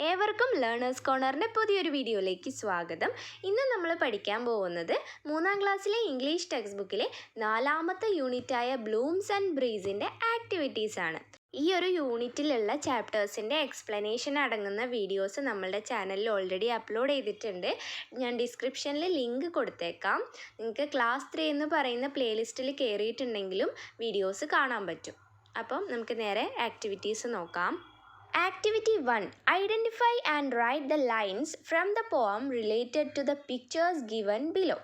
ഏവർക്കും ലേണേഴ്സ് കോർണറിൻ്റെ പുതിയൊരു വീഡിയോയിലേക്ക് സ്വാഗതം. ഇന്ന് നമ്മൾ പഠിക്കാൻ പോകുന്നത് 3ാം ക്ലാസ്സിലെ ഇംഗ്ലീഷ് ടെക്സ്റ്റ് ബുക്കിലെ 4ാമത്തെ യൂണിറ്റായ ബ്ലൂംസ് ആൻഡ് ബ്രീസിൻ്റെ ആക്ടിവിറ്റീസ് ആണ്. ഈ ഒരു യൂണിറ്റിലുള്ള ചാപ്റ്റേഴ്സിൻ്റെ എക്സ്പ്ലനേഷൻ അടങ്ങുന്ന വീഡിയോസ് നമ്മളുടെ ചാനലിൽ ഓൾറെഡി അപ്ലോഡ് ചെയ്തിട്ടുണ്ട്. ഞാൻ ഡിസ്ക്രിപ്ഷനിൽ ലിങ്ക് കൊടുത്തേക്കാം. നിങ്ങൾക്ക് ക്ലാസ് 3 എന്ന് പറയുന്ന പ്ലേലിസ്റ്റിൽ കയറിയിട്ടുണ്ടെങ്കിലും വീഡിയോസ് കാണാൻ പറ്റും. അപ്പം നമുക്ക് നേരെ ആക്ടിവിറ്റീസ് നോക്കാം. Activity 1. Identify and write the lines from the poem related to the pictures given below.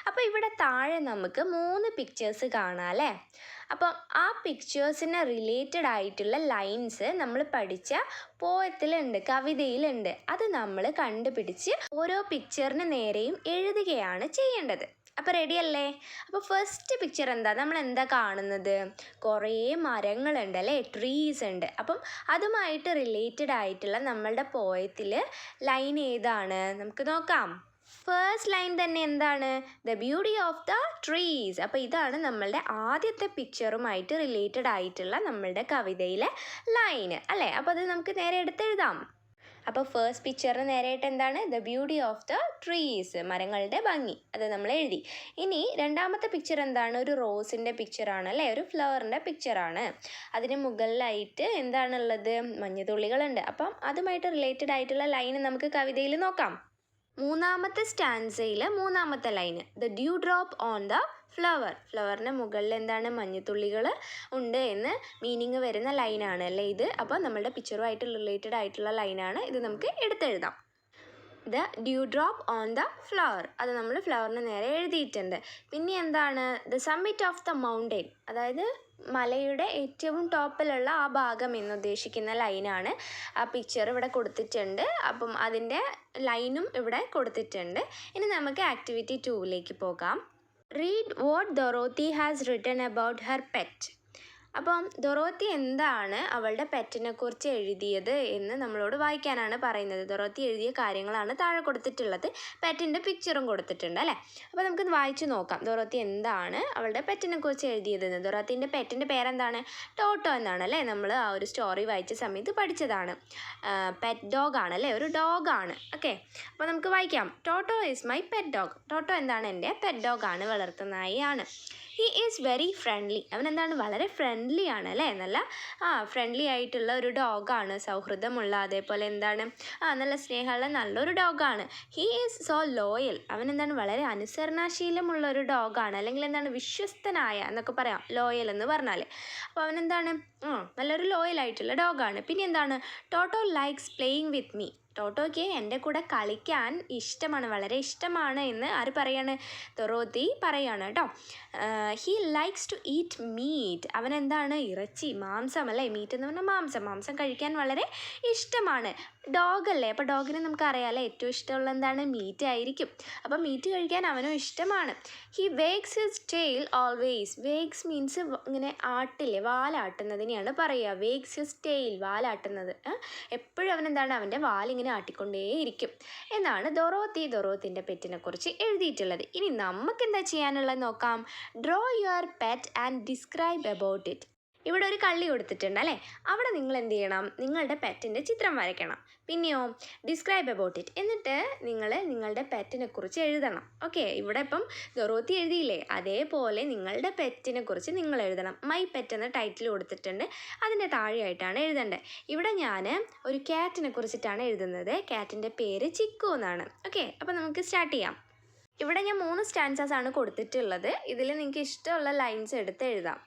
അപ്പോൾ ഇവിടെ താഴെ നമുക്ക് 3 പിക്ചേഴ്സ് കാണാം അല്ലേ? അപ്പം ആ പിക്ചേഴ്സിന് റിലേറ്റഡ് ആയിട്ടുള്ള ലൈൻസ് നമ്മൾ പഠിച്ച പോയത്തിലുണ്ട്, കവിതയിലുണ്ട്. അത് നമ്മൾ കണ്ടുപിടിച്ച് ഓരോ പിക്ചറിന് നേരെയും എഴുതുകയാണ് ചെയ്യേണ്ടത്. അപ്പോൾ റെഡി അല്ലേ? അപ്പോൾ ഫസ്റ്റ് പിക്ചർ എന്താ, നമ്മൾ എന്താ കാണുന്നത്? കുറേ മരങ്ങളുണ്ട് അല്ലേ, ട്രീസ് ഉണ്ട്. അപ്പം അതുമായിട്ട് റിലേറ്റഡ് ആയിട്ടുള്ള നമ്മളുടെ പോയത്തിൽ ലൈൻ ഏതാണ് നമുക്ക് നോക്കാം. ഫസ്റ്റ് ലൈൻ തന്നെ എന്താണ്? The beauty of the trees. അപ്പോൾ ഇതാണ് നമ്മളുടെ ആദ്യത്തെ പിക്ചറുമായിട്ട് റിലേറ്റഡ് ആയിട്ടുള്ള നമ്മളുടെ കവിതയിലെ ലൈന് അല്ലേ? അപ്പോൾ അത് നമുക്ക് നേരെ എടുത്തെഴുതാം. അപ്പോൾ ഫസ്റ്റ് പിക്ചറിന് നേരെയായിട്ട് എന്താണ്? The beauty of the trees, മരങ്ങളുടെ ഭംഗി. അത് നമ്മൾ എഴുതി. ഇനി രണ്ടാമത്തെ പിക്ചർ എന്താണ്? ഒരു റോസിൻ്റെ പിക്ചറാണ് അല്ലേ, ഒരു ഫ്ലവറിൻ്റെ പിക്ചറാണ്. അതിന് മുകളിലായിട്ട് എന്താണുള്ളത്? മഞ്ഞുതുള്ളികളുണ്ട്. അപ്പം അതുമായിട്ട് റിലേറ്റഡ് ആയിട്ടുള്ള ലൈൻ നമുക്ക് കവിതയിൽ നോക്കാം. മൂന്നാമത്തെ സ്റ്റാൻസയിൽ മൂന്നാമത്തെ ലൈന് the dew drop on the flower. ഫ്ലവറിൻ്റെ മുകളിൽ എന്താണ്? മഞ്ഞുതുള്ളികൾ ഉണ്ട് എന്ന് മീനിങ് വരുന്ന ലൈനാണ് അല്ലേ ഇത്. അപ്പോൾ നമ്മളുടെ പിക്ചറുമായിട്ട് റിലേറ്റഡ് ആയിട്ടുള്ള ലൈനാണ് ഇത്. നമുക്ക് എടുത്തെഴുതാം. The dew drop on the flower, അത് നമ്മൾ ഫ്ലവറിന് നേരെ എഴുതിയിട്ടുണ്ട്. പിന്നെ എന്താണ്? The summit of the mountain, അതായത് മലയുടെ ഏറ്റവും ടോപ്പിലുള്ള ആ ഭാഗം എന്നുദ്ദേശിക്കുന്ന ലൈനാണ്. ആ പിക്ചർ ഇവിടെ കൊടുത്തിട്ടുണ്ട്. അപ്പം അതിൻ്റെ ലൈനും ഇവിടെ കൊടുത്തിട്ടുണ്ട്. ഇനി നമുക്ക് ആക്ടിവിറ്റി 2ലേക്ക് പോകാം. Read what Dorothy has written about her pet. അപ്പം ഡൊറോത്തി എന്താണ് അവളുടെ പെറ്റിനെ കുറിച്ച് എഴുതിയത് എന്ന് നമ്മളോട് വായിക്കാനാണ് പറയുന്നത്. ഡൊറോത്തി എഴുതിയ കാര്യങ്ങളാണ് താഴെ കൊടുത്തിട്ടുള്ളത്. പെറ്റിൻ്റെ പിക്ചറും കൊടുത്തിട്ടുണ്ട് അല്ലേ? അപ്പോൾ നമുക്ക് വായിച്ചു നോക്കാം ഡൊറോത്തി എന്താണ് അവളുടെ പെറ്റിനെ കുറിച്ച് എഴുതിയതെന്ന്. ഡൊറോത്തിൻ്റെ പെറ്റിൻ്റെ പേരെന്താണ്? ടോട്ടോ എന്നാണ് അല്ലേ? നമ്മൾ ആ ഒരു സ്റ്റോറി വായിച്ച സമയത്ത് പഠിച്ചതാണ്. പെറ്റ് ഡോഗ് ആണ് അല്ലേ, ഒരു ഡോഗാണ്. ഓക്കെ, അപ്പോൾ നമുക്ക് വായിക്കാം. Toto is my pet dog. Toto എന്താണ്? എൻ്റെ പെറ്റ് ഡോഗാണ്, വളർത്തുന്നായാണ്. He is very friendly. അവനെന്താണ്? വളരെ ഫ്രണ്ട്ലി ആണ് അല്ലേ? നല്ല ഫ്രണ്ട്ലി ആയിട്ടുള്ള ഒരു ഡോഗാണ്, സൗഹൃദമുള്ള, അതേപോലെ എന്താണ് നല്ല സ്നേഹമുള്ള നല്ലൊരു ഡോഗാണ്. ഹി ഈസ് സോ ലോയൽ. അവനെന്താണ്? വളരെ അനുസരണാശീലമുള്ള ഒരു ഡോഗാണ്, അല്ലെങ്കിൽ എന്താണ്? വിശ്വസ്തനായ എന്നൊക്കെ പറയാം ലോയൽ എന്ന് പറഞ്ഞാൽ. അപ്പോൾ അവനെന്താണ്? നല്ലൊരു ലോയൽ ആയിട്ടുള്ള ഡോഗാണ്. പിന്നെ എന്താണ്? ടോട്ടോ ലൈക്സ് പ്ലേയിങ് വിത്ത് മീ. ടോട്ടോയ്ക്ക് എൻ്റെ കൂടെ കളിക്കാൻ ഇഷ്ടമാണ്, വളരെ ഇഷ്ടമാണ് എന്ന് ആര് പറയാണ്? ഡൊറോത്തി പറയാണ് കേട്ടോ. He likes to eat meat. അവനെന്താണ്? ഇറച്ചി, മാംസം അല്ലേ? മീറ്റ് എന്ന് പറഞ്ഞാൽ മാംസം കഴിക്കാൻ വളരെ ഇഷ്ടമാണ്. ഡോഗല്ലേ, അപ്പോൾ ഡോഗിനെ നമുക്കറിയാമല്ലേ ഏറ്റവും ഇഷ്ടമുള്ള എന്താണ്? മീറ്റ് ആയിരിക്കും. അപ്പോൾ മീറ്റ് കഴിക്കാൻ അവനും ഇഷ്ടമാണ്. He wags his tail always. Wags means ഇങ്ങനെ ആട്ടില്ലേ, വാലാട്ടുന്നതിനെയാണ് പറയുക. വേക്സ് ഹിസ് ടെയിൽ, വാലാട്ടുന്നത്. എപ്പോഴും അവനെന്താണ്? അവൻ്റെ വാലിങ്ങനെ ആട്ടിക്കൊണ്ടേയിരിക്കും എന്നാണ് ഡൊറോത്തിൻ്റെ പെറ്റിനെ കുറിച്ച് എഴുതിയിട്ടുള്ളത്. ഇനി നമുക്ക് എന്താ ചെയ്യാനുള്ളത് നോക്കാം. Draw your pet and describe about it. ഇവിടെ ഒരു കള്ളി കൊടുത്തിട്ടുണ്ട് അല്ലേ? അവിടെ നിങ്ങൾ എന്ത് ചെയ്യണം? നിങ്ങളുടെ പെറ്റിൻ്റെ ചിത്രം വരയ്ക്കണം. പിന്നെയോ ഡിസ്ക്രൈബ് അബൌട്ട് ഇറ്റ്, എന്നിട്ട് നിങ്ങൾ നിങ്ങളുടെ പെറ്റിനെ കുറിച്ച് എഴുതണം. ഓക്കെ, ഇവിടെ ഇപ്പം ഡൊറോത്തി എഴുതിയില്ലേ, അതേപോലെ നിങ്ങളുടെ പെറ്റിനെ കുറിച്ച് നിങ്ങൾ എഴുതണം. മൈ പെറ്റ് എന്ന ടൈറ്റിൽ കൊടുത്തിട്ടുണ്ട്, അതിൻ്റെ താഴെയായിട്ടാണ് എഴുതേണ്ടത്. ഇവിടെ ഞാൻ ഒരു ക്യാറ്റിനെ കുറിച്ചിട്ടാണ് എഴുതുന്നത്. ക്യാറ്റിൻ്റെ പേര് ചിക്കു എന്നാണ്. ഓക്കെ, അപ്പോൾ നമുക്ക് സ്റ്റാർട്ട് ചെയ്യാം. ഇവിടെ ഞാൻ 3 സ്റ്റാൻസസ് ആണ് കൊടുത്തിട്ടുള്ളത്. ഇതിൽ നിങ്ങൾക്ക് ഇഷ്ടമുള്ള ലൈൻസ് എടുത്ത് എഴുതാം.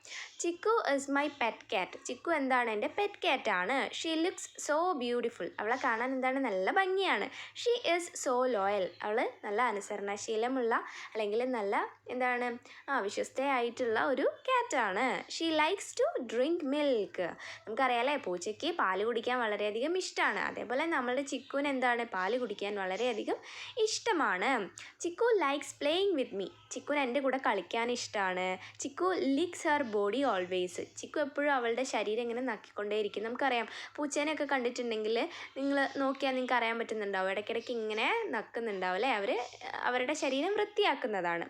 Chikku is my pet cat. Chikku എന്താണ്? എൻ്റെ പെറ്റ് ക്യാറ്റാണ്. She looks so beautiful. അവളെ കാണാൻ എന്താണ്? നല്ല ഭംഗിയാണ്. She is so loyal. അവൾ നല്ല അനുസരണശീലമുള്ള, അല്ലെങ്കിൽ നല്ല എന്താണ് വിശ്വസ്തയായിട്ടുള്ള ഒരു ക്യാറ്റാണ്. She likes to drink milk. നമുക്കറിയാമല്ലേ, പൂച്ചയ്ക്ക് പാല് കുടിക്കാൻ വളരെയധികം ഇഷ്ടമാണ്. അതേപോലെ നമ്മളുടെ ചിക്കുവിന് എന്താണ്? പാല് കുടിക്കാൻ വളരെയധികം ഇഷ്ടമാണ്. Chikku likes playing with me. ചിക്കുന് എൻ്റെ കൂടെ കളിക്കാൻ ഇഷ്ടമാണ്. Chikku licks her body always. Chikku എപ്പോഴും അവളുടെ ശരീരം ഇങ്ങനെ നക്കിക്കൊണ്ടേയിരിക്കും. നമുക്കറിയാം, പൂച്ചേനെയൊക്കെ കണ്ടിട്ടുണ്ടെങ്കിൽ നിങ്ങൾ നോക്കിയാൽ നിങ്ങൾക്ക് അറിയാൻ പറ്റുന്നുണ്ടാവും, ഇടയ്ക്കിടയ്ക്ക് ഇങ്ങനെ നക്കുന്നുണ്ടാവും അല്ലേ. അവരുടെ ശരീരം വൃത്തിയാക്കുന്നതാണ്.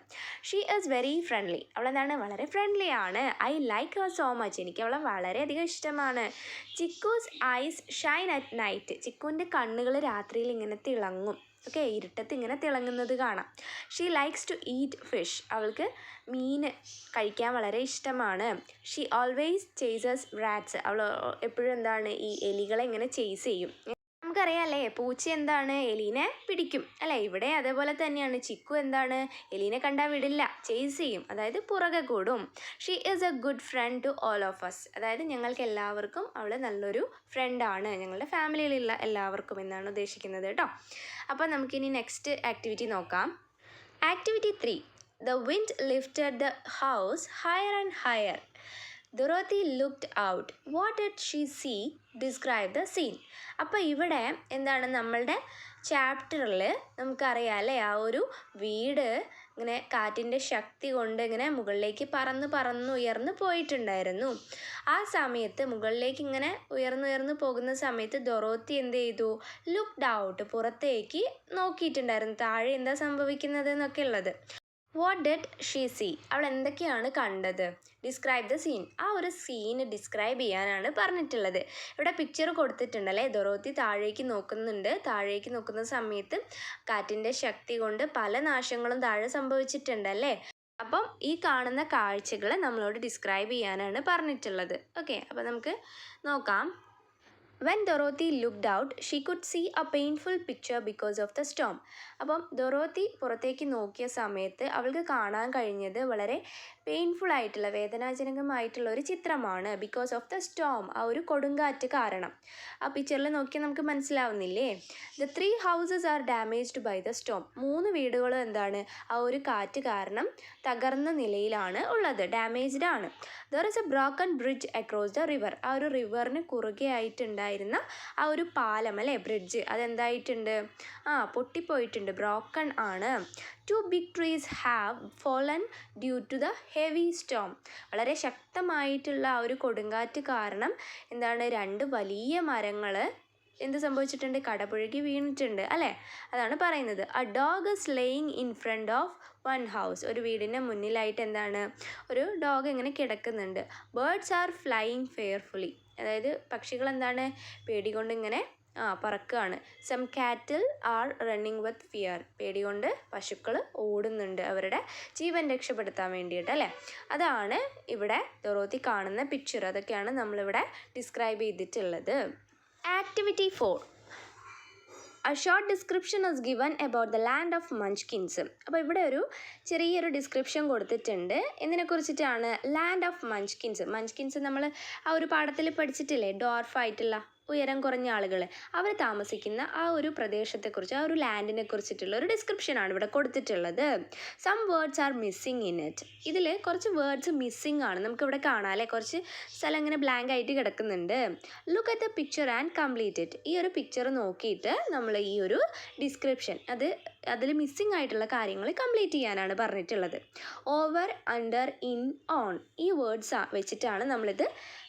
She is very friendly. അവളെന്താണ്, വളരെ ഫ്രണ്ട്ലി ആണ്. I like her so much. എനിക്ക് അവളെ വളരെയധികം ഇഷ്ടമാണ്. Chikku's eyes shine at night. ചിക്കുവിൻ്റെ കണ്ണുകൾ രാത്രിയിൽ ഇങ്ങനെ തിളങ്ങും. ഓക്കെ, ഇരുട്ടത്ത് ഇങ്ങനെ തിളങ്ങുന്നത് കാണാം. She likes to eat fish. അവൾക്ക് മീൻ കഴിക്കാൻ വളരെ ഇഷ്ടമാണ്. She always chases rats. അവൾ എപ്പോഴും എന്താണ്, ഈ എലികളെ ഇങ്ങനെ ചേസ് ചെയ്യും. നമുക്കറിയാമല്ലേ, പൂച്ച എന്താണ്, എലീനെ പിടിക്കും അല്ലേ. ഇവിടെ അതേപോലെ തന്നെയാണ്. ചിക്കു എന്താണ്, എലീനെ കണ്ടാൽ വിടില്ല, ചേസ് ചെയ്യും, അതായത് പുറകെ കൂടും. She is a good friend to all of us. അതായത് ഞങ്ങൾക്ക് എല്ലാവർക്കും അവൾ നല്ലൊരു ഫ്രണ്ടാണ്, ഞങ്ങളുടെ ഫാമിലിയിലുള്ള എല്ലാവർക്കും എന്നാണ് ഉദ്ദേശിക്കുന്നത് കേട്ടോ. അപ്പോൾ നമുക്കിനി നെക്സ്റ്റ് ആക്ടിവിറ്റി നോക്കാം. Activity 3. The wind lifted the house higher and higher. Dorothy looked out. What did she see? Describe the scene. അപ്പോൾ ഇവിടെ എന്താണ്, നമ്മളുടെ ചാപ്റ്ററിൽ നമുക്കറിയാം അല്ലേ, ആ ഒരു വീട് ഇങ്ങനെ കാറ്റിൻ്റെ ശക്തി കൊണ്ട് ഇങ്ങനെ മുകളിലേക്ക് പറന്നുയർന്ന് പോയിട്ടുണ്ടായിരുന്നു. ആ സമയത്ത് മുകളിലേക്ക് ഇങ്ങനെ ഉയർന്നുയർന്ന് പോകുന്ന സമയത്ത് ഡൊറോത്തി എന്ത് ചെയ്തു, ലുക്ക്ഡ് ഔട്ട്, പുറത്തേക്ക് നോക്കിയിട്ടുണ്ടായിരുന്നു, താഴെ എന്താ സംഭവിക്കുന്നത് എന്നൊക്കെ ഉള്ളത്. What did she see? അവൾ എന്തൊക്കെയാണ് കണ്ടത്? Describe the scene. ആ ഒരു സീൻ ഡിസ്ക്രൈബ് ചെയ്യാനാണ് പറഞ്ഞിട്ടുള്ളത്. ഇവിടെ പിക്ചർ കൊടുത്തിട്ടുണ്ടല്ലേ, ഡൊറോത്തി താഴേക്ക് നോക്കുന്നുണ്ട്. താഴേക്ക് നോക്കുന്ന സമയത്ത് കാറ്റിൻ്റെ ശക്തി കൊണ്ട് പല നാശങ്ങളും താഴെ സംഭവിച്ചിട്ടുണ്ടല്ലേ. അപ്പം ഈ കാണുന്ന കാഴ്ചകൾ നമ്മളോട് ഡിസ്ക്രൈബ് ചെയ്യാനാണ് പറഞ്ഞിട്ടുള്ളത്. ഓക്കെ, അപ്പോൾ നമുക്ക് നോക്കാം. When Dorothy looked out, she could see a painful picture because of the storm. അപ്പം ഡൊറോത്തി പുറത്തേക്ക് നോക്കിയ സമയത്ത് അവൾക്ക് കാണാൻ കഴിഞ്ഞത് വളരെ പെയിൻഫുൾ ആയിട്ടുള്ള, വേദനാജനകമായിട്ടുള്ള ഒരു ചിത്രമാണ്. ബിക്കോസ് ഓഫ് ദ സ്റ്റോം, ആ ഒരു കൊടുങ്കാറ്റ് കാരണം. ആ പിക്ചറിൽ നോക്കിയാൽ നമുക്ക് മനസ്സിലാവുന്നില്ലേ. The 3 houses are damaged by the storm. 3 വീടുകളും എന്താണ്, ആ ഒരു കാറ്റ് കാരണം തകർന്ന നിലയിലാണ് ഉള്ളത്, ഡാമേജ്ഡ് ആണ്. There is a broken bridge across the river. ആ ഒരു റിവറിന് കുറുകെ ആയിട്ടുണ്ടായിരുന്ന ആ ഒരു പാലം അല്ലേ, ബ്രിഡ്ജ്, അതെന്തായിട്ടുണ്ട്, പൊട്ടിപ്പോയിട്ടുണ്ട്, ബ്രോക്കൺ ആണ്. 2 big trees have fallen due to the heavy storm. വളരെ ശക്തമായിട്ടുള്ള ആ ഒരു കൊടുങ്കാറ്റ് കാരണം എന്താണ്, 2 വലിയ മരങ്ങൾ എന്ത് സംഭവിച്ചിട്ടുണ്ട്, കടപുഴകി വീണിട്ടുണ്ട് അല്ലേ. അതാണ് പറയുന്നത്. A dog is laying in front of one house. ഒരു വീടിൻ്റെ മുന്നിലായിട്ട് എന്താണ്, ഒരു ഡോഗ് ഇങ്ങനെ കിടക്കുന്നുണ്ട്. Birds are flying fearfully. അതായത് പക്ഷികൾ എന്താണ്, പേടികൊണ്ട് ഇങ്ങനെ പറക്കുകയാണ്. Some cattle are running with fear. പേടികൊണ്ട് പശുക്കൾ ഓടുന്നുണ്ട്, അവരുടെ ജീവൻ രക്ഷപ്പെടുത്താൻ വേണ്ടിയിട്ട് അല്ലേ. അതാണ് ഇവിടെ ഡൊറോത്തി കാണുന്ന പിക്ചർ. അതൊക്കെയാണ് നമ്മളിവിടെ ഡിസ്ക്രൈബ് ചെയ്തിട്ടുള്ളത്. Activity 4. A short description is given about the land of Munchkins. അപ്പോൾ ഇവിടെ ഒരു ചെറിയൊരു ഡിസ്ക്രിപ്ഷൻ കൊടുത്തിട്ടുണ്ട്. എന്തിനെക്കുറിച്ചിട്ടാണ്? Land of മഞ്ച്കിൻസ്. മഞ്ച്കിൻസ് നമ്മൾ ആ ഒരു പാഠത്തിൽ പഠിച്ചിട്ടില്ലേ, ഡോർഫായിട്ടുള്ള ഉയരം കുറഞ്ഞ ആളുകൾ, അവർ താമസിക്കുന്ന ആ ഒരു പ്രദേശത്തെക്കുറിച്ച്, ആ ഒരു ലാൻഡിനെ കുറിച്ചിട്ടുള്ള ഒരു ഡിസ്ക്രിപ്ഷനാണ് ഇവിടെ കൊടുത്തിട്ടുള്ളത്. Some words are missing in it. ഇതിൽ കുറച്ച് വേർഡ്സ് മിസ്സിങ് ആണ്, നമുക്കിവിടെ കാണാം അല്ലേ, കുറച്ച് സ്ഥലം ഇങ്ങനെ ബ്ലാങ്ക് ആയിട്ട് കിടക്കുന്നുണ്ട്. Look at the picture and complete it. ഈ ഒരു പിക്ചർ നോക്കിയിട്ട് നമ്മൾ ഈ ഒരു ഡിസ്ക്രിപ്ഷൻ അതിൽ മിസ്സിങ് ആയിട്ടുള്ള കാര്യങ്ങൾ കംപ്ലീറ്റ് ചെയ്യാനാണ് പറഞ്ഞിട്ടുള്ളത്. ഓവർ, അണ്ടർ, ഇൻ, ഓൺ, ഈ വേർഡ്സ് വെച്ചിട്ടാണ് നമ്മളിത്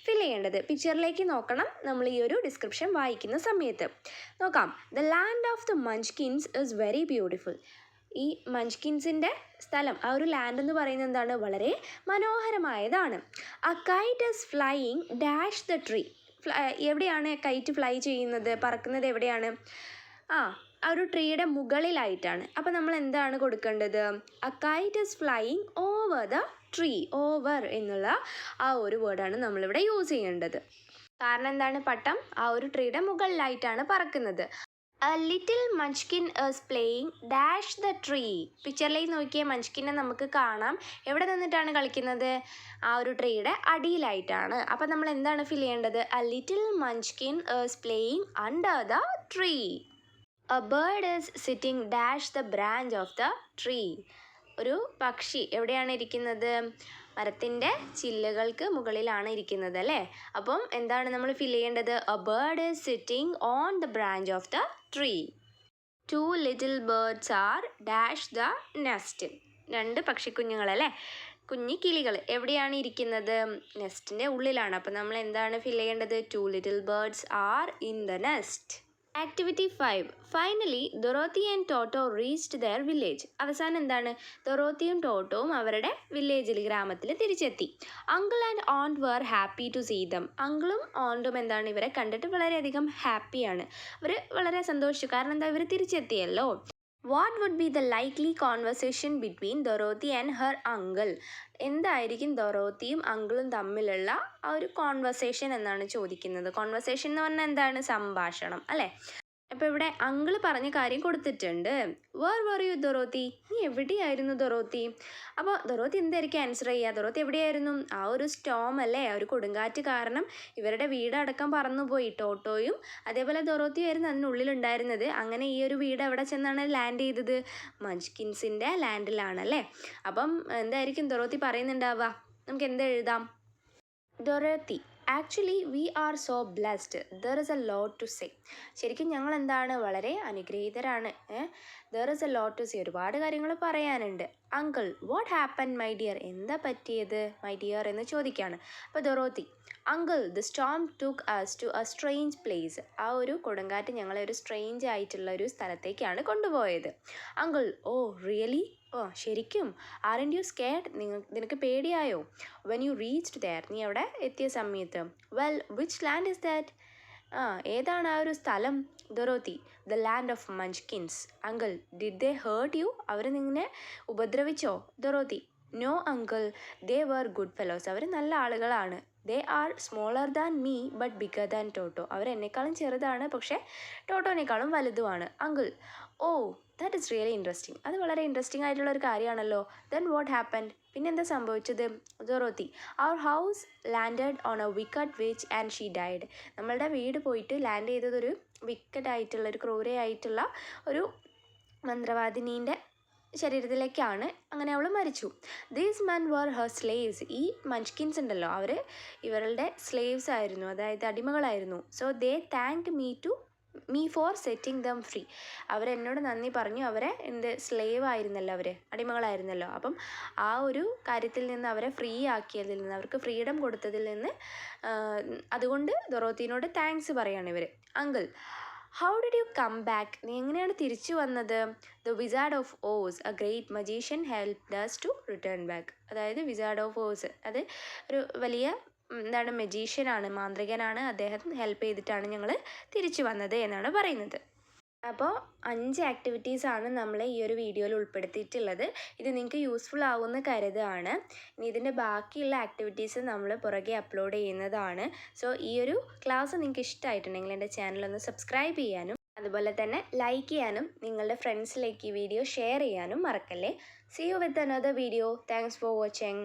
ഫിൽ ചെയ്യേണ്ടത്. പിക്ചറിലേക്ക് നോക്കണം നമ്മൾ ഈ ഒരു ഡിസ്ക്രിപ്ഷൻ വായിക്കുന്ന സമയത്ത്. നോക്കാം. The land of the Munchkins is very beautiful. ഈ മഞ്ച്കിൻസിൻ്റെ സ്ഥലം, ആ ഒരു ലാൻഡ് എന്ന് പറയുന്നത് എന്താണ്, വളരെ മനോഹരമായതാണ്. A kite is flying dash the tree. എവിടെയാണ് കൈറ്റ് ഫ്ലൈ ചെയ്യുന്നത്, പറക്കുന്നത് എവിടെയാണ്? ആ ഒരു ട്രീയുടെ മുകളിലായിട്ടാണ്. അപ്പോൾ നമ്മൾ എന്താണ് കൊടുക്കേണ്ടത്? A kite is flying over the tree. Over എന്നുള്ള ആ ഒരു വേർഡാണ് നമ്മളിവിടെ യൂസ് ചെയ്യേണ്ടത്. കാരണം എന്താണ്, പട്ടം ആ ഒരു ട്രീയുടെ മുകളിലായിട്ടാണ് പറക്കുന്നത്. A little munchkin is playing dash the tree. പിക്ചറിലേക്ക് നോക്കിയ മഞ്ച്കിനെ നമുക്ക് കാണാം. എവിടെ നിന്നിട്ടാണ് കളിക്കുന്നത്? ആ ഒരു ട്രീയുടെ അടിയിലായിട്ടാണ്. അപ്പം നമ്മൾ എന്താണ് ഫിൽ ചെയ്യേണ്ടത്? A little munchkin is playing under the tree. A bird is sitting dash the branch of the tree. ഒരു പക്ഷി എവിടെയാണ് ഇരിക്കുന്നത്? മരത്തിൻ്റെ ചില്ലകൾക്ക് മുകളിലാണ് ഇരിക്കുന്നത് അല്ലേ. അപ്പം എന്താണ് നമ്മൾ ഫിൽ ചെയ്യേണ്ടത്? A bird is sitting on the branch of the tree. Two little birds are dash the nest. രണ്ട് പക്ഷിക്കുഞ്ഞുങ്ങളല്ലേ, കുഞ്ഞി കിളികൾ എവിടെയാണ് ഇരിക്കുന്നത്? നെസ്റ്റിൻ്റെ ഉള്ളിലാണ്. അപ്പോൾ നമ്മൾ എന്താണ് ഫിൽ ചെയ്യേണ്ടത്? Two little birds are in the nest. Activity 5. Finally Dorothy and Toto reached their village. അവസാനം എന്താണ്? ഡൊറോത്തിയും ടോട്ടോവും അവരുടെ വില്ലേജിൽ, ഗ്രാമത്തിൽ തിരിച്ചെത്തി. Uncle and aunt were happy to see them. അങ്കിളും ഓണ്ടും എന്താണ്, ഇവരെ കണ്ടിട്ട് വളരെയധികം ഹാപ്പിയാണ്. അവർ വളരെ സന്തോഷിച്ചു. കാരണം എന്താ, ഇവർ തിരിച്ചെത്തിയല്ലോ. What would be the likely conversation between Dorothy and her uncle. എന്തായിരിക്കും ഡൊറോത്തിയും അങ്കിളും തമ്മിലുള്ള ആ ഒരു കോൺവെർസേഷൻ എന്നാണ് ചോദിക്കുന്നത്. കോൺവെർസേഷൻ എന്ന് പറഞ്ഞാൽ എന്താണ്? സംഭാഷണം അല്ലേ. അപ്പോൾ ഇവിടെ അങ്കിള് പറഞ്ഞ കാര്യം കൊടുത്തിട്ടുണ്ട്. Where were you Dorothy? നീ എവിടെയായിരുന്നു ഡൊറോത്തി? അപ്പോൾ ഡൊറോത്തി എന്തായിരിക്കും ആൻസർ ചെയ്യുക? ഡൊറോത്തി എവിടെയായിരുന്നു? ആ ഒരു സ്റ്റോം അല്ലേ, ആ ഒരു കൊടുങ്കാറ്റ് കാരണം ഇവരുടെ വീടടക്കം പറന്നുപോയി. ടോട്ടോയും അതേപോലെ ഡൊറോത്തിയും ആയിരുന്നു അതിനുള്ളിലുണ്ടായിരുന്നത്. അങ്ങനെ ഈ ഒരു വീട് എവിടെ ചെന്നാണ് ലാൻഡ് ചെയ്തത്? മഞ്ച്കിൻസിൻ്റെ ലാൻഡിലാണല്ലേ. അപ്പം എന്തായിരിക്കും ഡൊറോത്തി പറയുന്നുണ്ടാവുക? നമുക്ക് എന്ത് എഴുതാം? Dorothy, actually we are so blessed, there is a lot to say. ശരിക്കും ഞങ്ങൾ എന്താണ്, വളരെ അനുഗ്രഹീതരാണ്. There is a lot to say, ഒരുപാട് കാര്യങ്ങൾ പറയാനുണ്ട്. Uncle, what happen my dear? എന്താ പറ്റിയത് മൈ ഡിയർ എന്ന് ചോദിക്കുകയാണ്. അപ്പോൾ Dorothy, uncle the storm took us to a strange place. ആ ഒരു കൊടുങ്കാറ്റ് ഞങ്ങളെ ഒരു സ്ട്രേഞ്ച് ആയിട്ടുള്ള ഒരു സ്ഥലത്തേക്കാണ് കൊണ്ടുപോയത്. അങ്കിൾ, ഓ റിയലി? ഓ ശരിക്കും? Aren't you scared? നിനക്ക് പേടിയായോ? വെൻ യു റീച്ച്ഡ് ദെയർ, നീ അവിടെ എത്തിയ സമയത്ത്. Well which land is that? ഏതാണ് ആ ഒരു സ്ഥലം? Dorothy, the land of Munchkins. Uncle, did they hurt you? അവർ നിന്നെ ഉപദ്രവിച്ചോ? Dorothy, no uncle, they were good fellows. അവർ നല്ല ആളുകളാണ്. They are smaller than me but bigger than Toto. അവർ എന്നെക്കാളും ചെറുതാണ്, പക്ഷേ ടോട്ടോനേക്കാളും വലുതുമാണ്. Uncle, oh that is really interesting. അത് വളരെ ഇൻട്രസ്റ്റിംഗ് ആയിട്ടുള്ള ഒരു കാര്യമാണല്ലോ. Then what happened? പിന്നെന്താ സംഭവിച്ചത്? Dorothy, our house landed on a wicked witch and she died. നമ്മളുടെ വീട് പോയിട്ട് ലാൻഡ് ചെയ്തതൊരു വിക്കറ്റായിട്ടുള്ള, ഒരു ക്രൂരയായിട്ടുള്ള ഒരു മന്ത്രവാദിനീൻ്റെ ശരീരത്തിലേക്കാണ്. അങ്ങനെ അവൾ മരിച്ചു. These men were her slaves. ഈ മഞ്ച്കിൻസ് ഉണ്ടല്ലോ, അവർ ഇവരുടെ സ്ലേവ്സ് ആയിരുന്നു, അതായത് അടിമകളായിരുന്നു. So they thanked me for setting them free. അവരെന്നോട് നന്ദി പറഞ്ഞു. അവരെ എന്ത് സ്ലേവ് ആയിരുന്നല്ലോ, അവർ അടിമകളായിരുന്നല്ലോ. അപ്പം ആ ഒരു കാര്യത്തിൽ നിന്ന് അവരെ ഫ്രീ ആക്കിയതിൽ നിന്ന്, അവർക്ക് ഫ്രീഡം കൊടുത്തതിൽ നിന്ന്, അതുകൊണ്ട് ഡൊറോത്തിനോട് താങ്ക്സ് പറയാണ് ഇവർ. Uncle, how did you come back? നീ എങ്ങനെയാണ് തിരിച്ചു വന്നത്? The wizard of Oz, a great magician, helped us to return back. അതായത് വിസാർഡ് ഓഫ് ഓസ്, അത് ഒരു വലിയ എന്താണ്, മജീഷ്യനാണ്, മാന്ത്രികനാണ്. അദ്ദേഹം ഹെൽപ്പ് ചെയ്തിട്ടാണ് ഞങ്ങൾ തിരിച്ചു വന്നത് എന്നാണ് പറയുന്നത്. അപ്പോൾ 5 ആക്ടിവിറ്റീസാണ് നമ്മൾ ഈ ഒരു വീഡിയോയിൽ ഉൾപ്പെടുത്തിയിട്ടുള്ളത്. ഇത് നിങ്ങൾക്ക് യൂസ്ഫുൾ ആവുമെന്ന് കരുതുകയാണ്. ഇനി ഇതിൻ്റെ ബാക്കിയുള്ള ആക്ടിവിറ്റീസ് നമ്മൾ പുറകെ അപ്ലോഡ് ചെയ്യുന്നതാണ്. സോ ഈ ഒരു ക്ലാസ് നിങ്ങൾക്ക് ഇഷ്ടമായിട്ടുണ്ടെങ്കിൽ എൻ്റെ ചാനലൊന്ന് സബ്സ്ക്രൈബ് ചെയ്യാനും അതുപോലെ തന്നെ ലൈക്ക് ചെയ്യാനും നിങ്ങളുടെ ഫ്രണ്ട്സിലേക്ക് ഈ വീഡിയോ ഷെയർ ചെയ്യാനും മറക്കല്ലേ. See you with another video. Thanks for watching.